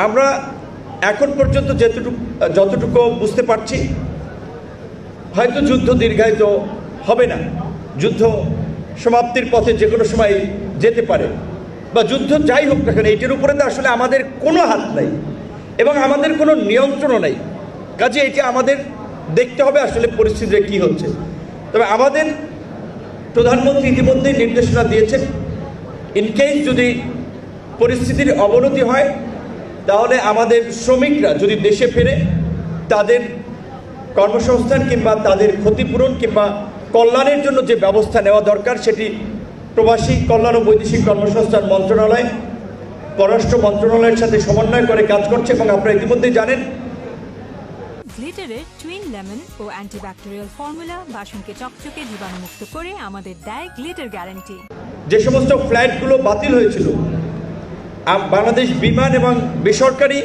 আমরা এখন পর্যন্ত যতটুকু বুঝতে পারছি, হয়তো যুদ্ধ দীর্ঘায়িত হবে না, যুদ্ধ সমাপ্তির পথে যে কোনো সময় যেতে পারে, বা যুদ্ধ যাই হোক না কেন, এটির উপরে তো আসলে আমাদের কোনো হাত নাই এবং আমাদের কোনো নিয়ন্ত্রণও নেই। কাজে এটা আমাদের দেখতে হবে আসলে পরিস্থিতিতে কী হচ্ছে। তবে আমাদের প্রধানমন্ত্রী ইতিমধ্যেই নির্দেশনা দিয়েছেন, ইনকেস যদি পরিস্থিতির অবনতি হয় তাহলে আমাদের শ্রমিকরা যদি দেশে ফেরে তাদের কর্মসংস্থান কিংবা তাদের ক্ষতিপূরণ কিংবা কল্যাণের জন্য যে ব্যবস্থা নেওয়া দরকার সেটি প্রবাসী কল্যাণ ও বৈদেশিক কর্মসংস্থান মন্ত্রণালয় পররাষ্ট্র মন্ত্রণালয়ের সাথে সমন্বয় করে কাজ করছে। এবং আপনারা ইতিমধ্যেই জানেন গ্লিটারের টুইন লেমন ও অ্যান্টিব্যাকটেরিয়াল ফর্মুলা বাসনকে চকচকে জীবাণুমুক্ত করে আমাদের দেয় গ্লিটার গ্যারান্টি। যে সমস্ত ফ্লাইটগুলো বাতিল হয়েছিল, বাংলাদেশ বিমান এবং বেসরকারি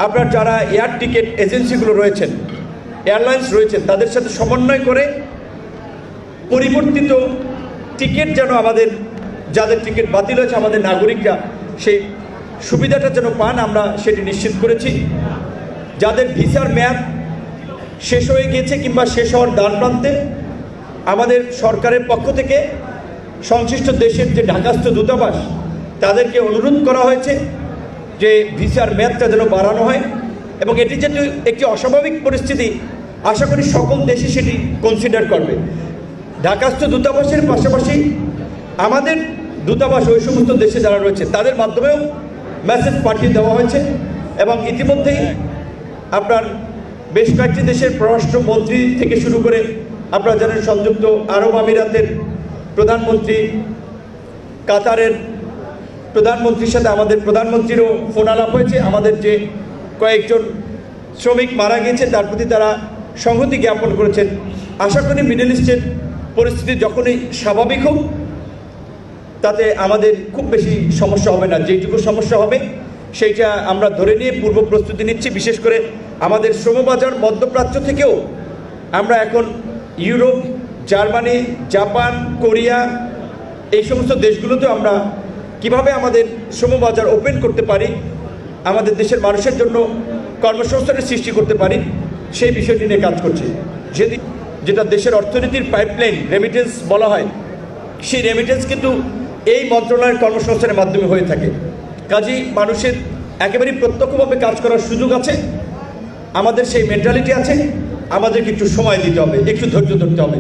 আপনার যারা এয়ার টিকিট এজেন্সিগুলো রয়েছেন, এয়ারলাইন্স রয়েছেন, তাদের সাথে সমন্বয় করে পরিবর্তিত টিকিট যেন আমাদের যাদের টিকিট বাতিল হয়েছে আমাদের নাগরিকরা সেই সুবিধাটা যেন পান, আমরা সেটি নিশ্চিত করেছি। যাদের ভিসার মেয়াদ শেষ হয়ে গিয়েছে কিংবা শেষ হওয়ার দ্বারপ্রান্তে, আমাদের সরকারের পক্ষ থেকে সংশ্লিষ্ট দেশের যে ঢাকাস্থ দূতাবাস তাদেরকে অনুরোধ করা হয়েছে যে ভিসার মেয়াদটা যেন বাড়ানো হয়। এবং এটি যেহেতু একটি অস্বাভাবিক পরিস্থিতি, আশা করি সকল দেশই সেটি কনসিডার করবে। ঢাকাস্থ দূতাবাসের পাশাপাশি আমাদের দূতাবাস ওই সমস্ত দেশে যারা রয়েছে তাদের মাধ্যমেও মেসেজ পাঠিয়ে দেওয়া হয়েছে। এবং ইতিমধ্যেই আপনার বেশ কয়েকটি দেশের পররাষ্ট্রমন্ত্রী থেকে শুরু করে আপনারা জানেন সংযুক্ত আরব আমিরাতের প্রধানমন্ত্রী, কাতারের প্রধানমন্ত্রীর সাথে আমাদের প্রধানমন্ত্রীরও ফোন আলাপ হয়েছে। আমাদের যে কয়েকজন শ্রমিক মারা গিয়েছে তার প্রতি তারা সংহতি জ্ঞাপন করেছেন। আশা করি মিডল ইস্টের পরিস্থিতি যখনই স্বাভাবিক হোক তাতে আমাদের খুব বেশি সমস্যা হবে না। যেটুকু সমস্যা হবে সেইটা আমরা ধরে নিয়ে পূর্ব প্রস্তুতি নিচ্ছি। বিশেষ করে আমাদের শ্রমবাজার মধ্যপ্রাচ্য থেকেও আমরা এখন ইউরোপ, জার্মানি, জাপান, কোরিয়া এই সমস্ত দেশগুলোতেও আমরা কিভাবে আমাদের শ্রমবাজার ওপেন করতে পারি, আমাদের দেশের মানুষের জন্য কর্মসংস্থানের সৃষ্টি করতে পারি, সেই বিষয়টি নিয়ে কাজ করছি। যেটা দেশের অর্থনীতির পাইপলাইন রেমিটেন্স বলা হয়, সেই রেমিটেন্স কিন্তু এই মন্ত্রণালয়ের কর্মসংস্থানের মাধ্যমে হয়ে থাকে। কাজেই মানুষের একেবারেই প্রত্যক্ষভাবে কাজ করার সুযোগ আছে, আমাদের সেই মেন্টালিটি আছে। আমাদেরকে একটু সময় দিতে হবে, একটু ধৈর্য ধরতে হবে।